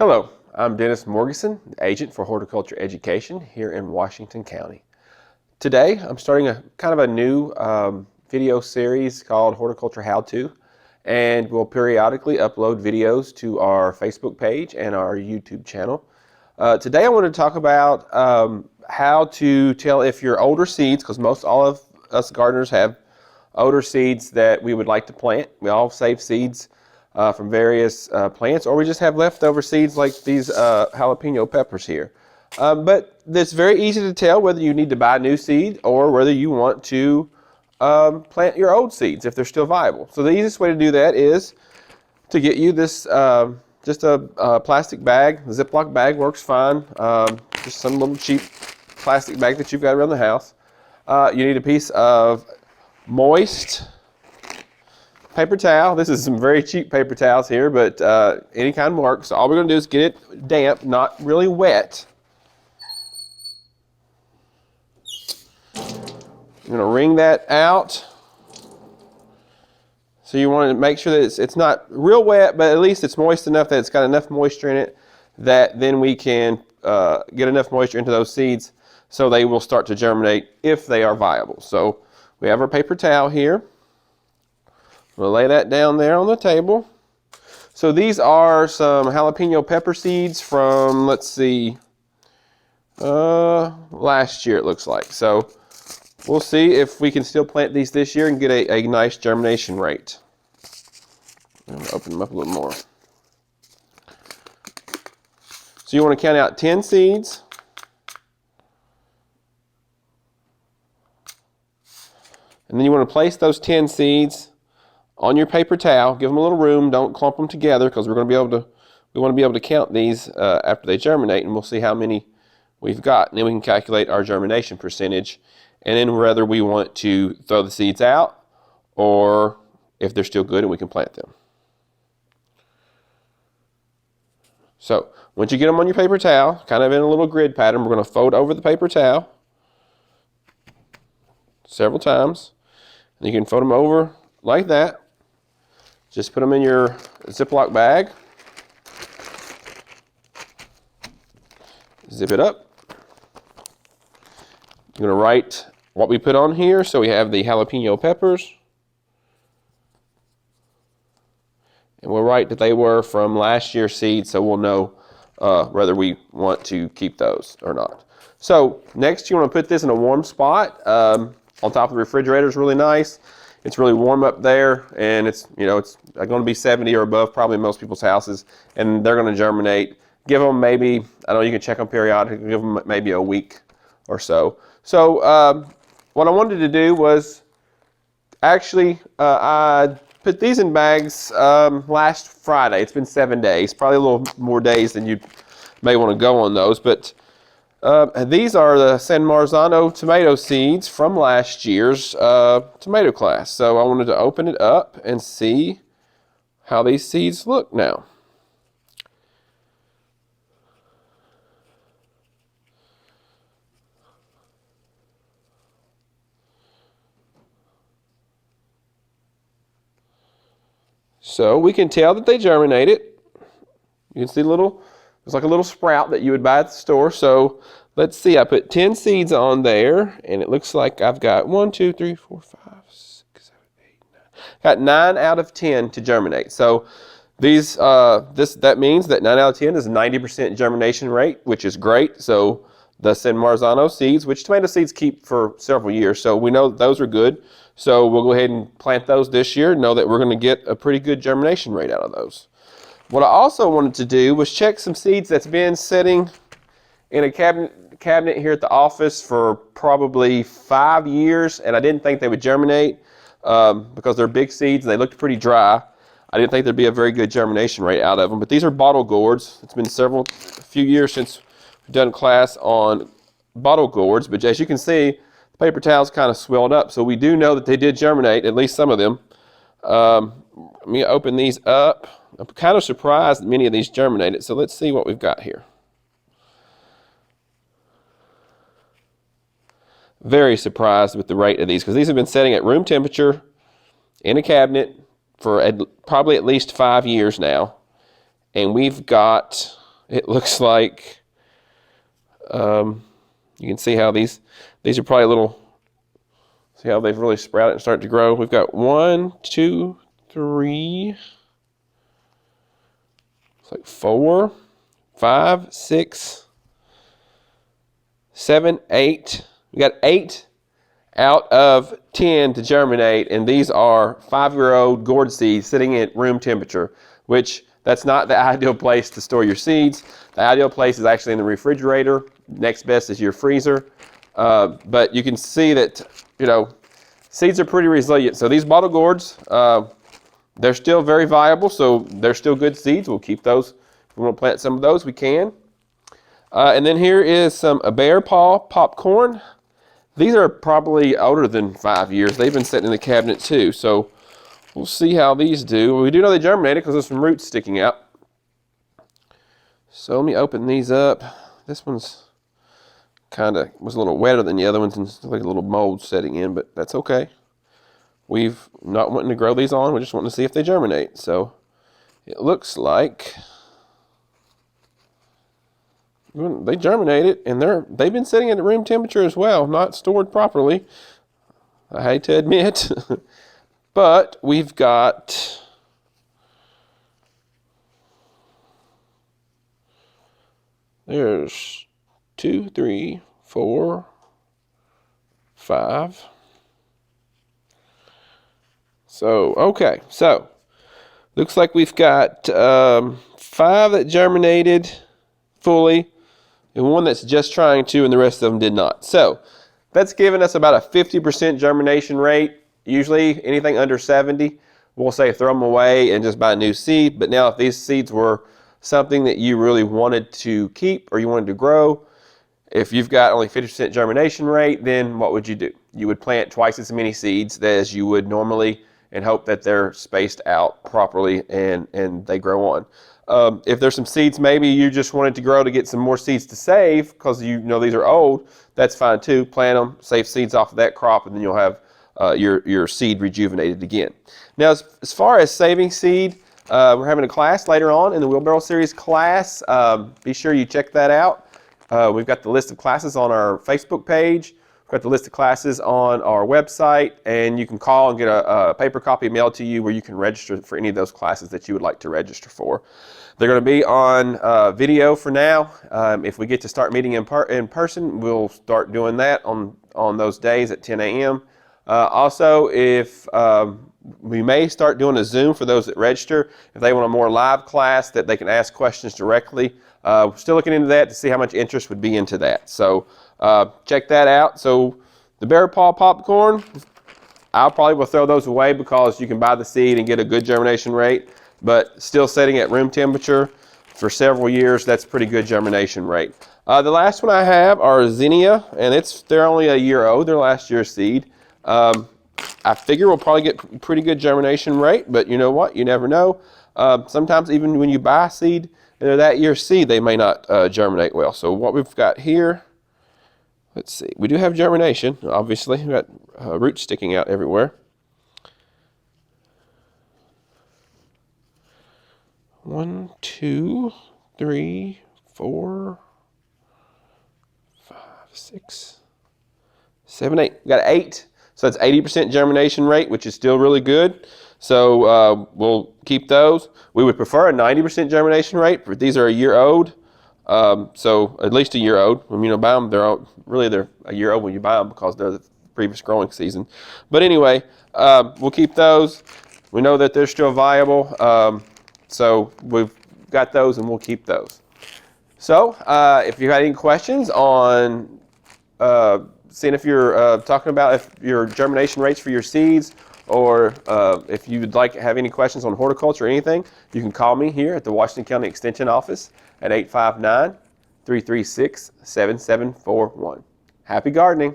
Hello, I'm Dennis Morgeson, agent for horticulture education here in Washington County. Today I'm starting a kind of a new video series called Horticulture How To, and we'll periodically upload videos to our Facebook page and our YouTube channel. Today I want to talk about how to tell if your older seeds, because most all of us gardeners have older seeds that we would like to plant. We all save seeds from various plants, or we just have leftover seeds like these jalapeno peppers here. But it's very easy to tell whether you need to buy new seed or whether you want to plant your old seeds if they're still viable. So the easiest way to do that is to get you this just a plastic bag. The Ziploc bag works fine. Just some little cheap plastic bag that you've got around the house. You need a piece of moist paper towel. This is some very cheap paper towels here, but any kind works. So all we're going to do is get it damp, not really wet. I'm going to wring that out. So you want to make sure that it's not real wet, but at least it's moist enough that it's got enough moisture in it that then we can get enough moisture into those seeds so they will start to germinate if they are viable. So we have our paper towel here. We'll lay that down there on the table. So these are some jalapeno pepper seeds from, let's see, last year it looks like. So we'll see if we can still plant these this year and get a nice germination rate. I'm going to open them up a little more. So you want to count out 10 seeds. And then you want to place those 10 seeds on your paper towel. Give them a little room. Don't clump them together because we want to be able to count these after they germinate, and we'll see how many we've got. And then we can calculate our germination percentage, and then whether we want to throw the seeds out or if they're still good and we can plant them. So once you get them on your paper towel, kind of in a little grid pattern, we're going to fold over the paper towel several times. And you can fold them over like that. Just put them in your Ziploc bag. Zip it up. I'm going to write what we put on here. So we have the jalapeno peppers. And we'll write that they were from last year's seed, so we'll know whether we want to keep those or not. So next you want to put this in a warm spot. On top of the refrigerator is really nice. It's really warm up there, and it's going to be 70 or above probably in most people's houses, and they're going to germinate. Give them maybe, I know you can check them periodically, give them maybe a week or so. So what I wanted to do was actually I put these in bags last Friday. It's been 7 days, probably a little more days than you may want to go on those, but these are the San Marzano tomato seeds from last year's tomato class. So I wanted to open it up and see how these seeds look now. So we can tell that they germinated. You can see it's like a little sprout that you would buy at the store. So let's see, I put 10 seeds on there, and it looks like I've got 1, 2, 3, 4, 5, 6, 7, 8, 9. Got 9 out of 10 to germinate. So these, that means that 9 out of 10 is a 90% germination rate, which is great. So the San Marzano seeds, which tomato seeds keep for several years, so we know that those are good. So we'll go ahead and plant those this year, know that we're going to get a pretty good germination rate out of those. What I also wanted to do was check some seeds that's been sitting in a cabinet here at the office for probably 5 years, and I didn't think they would germinate because they're big seeds and they looked pretty dry. I didn't think there'd be a very good germination rate out of them, but these are bottle gourds. It's been a few years since we've done a class on bottle gourds, but as you can see, the paper towel's kind of swelled up, so we do know that they did germinate, at least some of them. Let me open these up. I'm kind of surprised that many of these germinated, so let's see what we've got here. Very surprised with the rate of these, because these have been sitting at room temperature in a cabinet for probably at least 5 years now. And we've got it looks like you can see how these are probably a little, see how they've really sprouted and started to grow. We've got 1, 2, 3, it's like 4, 5, 6, 7, 8. We got 8 out of 10 to germinate, and these are 5-year-old gourd seeds sitting at room temperature, which that's not the ideal place to store your seeds. The ideal place is actually in the refrigerator. Next best is your freezer. But you can see that, you know, seeds are pretty resilient. So these bottle gourds, they're still very viable, so they're still good seeds. We'll keep those. If we want to plant some of those, we can. And then here is some bear paw popcorn. These are probably older than 5 years. They've been sitting in the cabinet too, so we'll see how these do. We do know they germinated because there's some roots sticking out. So let me open these up. This one's was a little wetter than the other ones, and it's like a little mold setting in, but that's okay. We've not wanting to grow these on. We just want to see if they germinate. So it looks like they germinated, and they've been sitting at room temperature as well, not stored properly, I hate to admit. But we've got there's 2, 3, 4, 5. So okay, so looks like we've got 5 that germinated fully, and 1 that's just trying to, and the rest of them did not. So that's giving us about a 50% germination rate. Usually anything under 70, we'll say throw them away and just buy a new seed. But now if these seeds were something that you really wanted to keep or you wanted to grow, if you've got only 50% germination rate, then what would you do? You would plant twice as many seeds as you would normally and hope that they're spaced out properly and they grow on. If there's some seeds maybe you just wanted to grow to get some more seeds to save because you know these are old, that's fine too. Plant them, save seeds off of that crop, and then you'll have your seed rejuvenated again. Now as far as saving seed, we're having a class later on in the Wheelbarrow Series class. Be sure you check that out. We've got the list of classes on our Facebook page. We've got the list of classes on our website, and you can call and get a paper copy mailed to you where you can register for any of those classes that you would like to register for. They're going to be on video for now. If we get to start meeting in person, we'll start doing that on those days at 10 a.m. Also, if we may start doing a Zoom for those that register, if they want a more live class that they can ask questions directly. We're still looking into that to see how much interest would be into that. So check that out. So the bear paw popcorn, I probably will throw those away because you can buy the seed and get a good germination rate, but still setting at room temperature for several years, that's pretty good germination rate. The last one I have are zinnia, and they're only a year old. They're last year's seed. I figure we'll probably get pretty good germination rate, but you know what? You never know. Sometimes even when you buy seed, and they're that year's seed, they may not germinate well. So what we've got here, let's see. We do have germination, obviously. We've got roots sticking out everywhere. 1, 2, 3, 4, 5, 6, 7, 8. We've got 8. So that's 80% germination rate, which is still really good. So we'll keep those. We would prefer a 90% germination rate, but these are a year old. So at least a year old. When you buy them, they're a year old when you buy them because they're the previous growing season. But anyway, we'll keep those. We know that they're still viable. So we've got those and we'll keep those. So if you had any questions on seeing if you're talking about if your germination rates for your seeds, or if you would like to have any questions on horticulture or anything, you can call me here at the Washington County Extension Office at 859-336-7741. Happy gardening.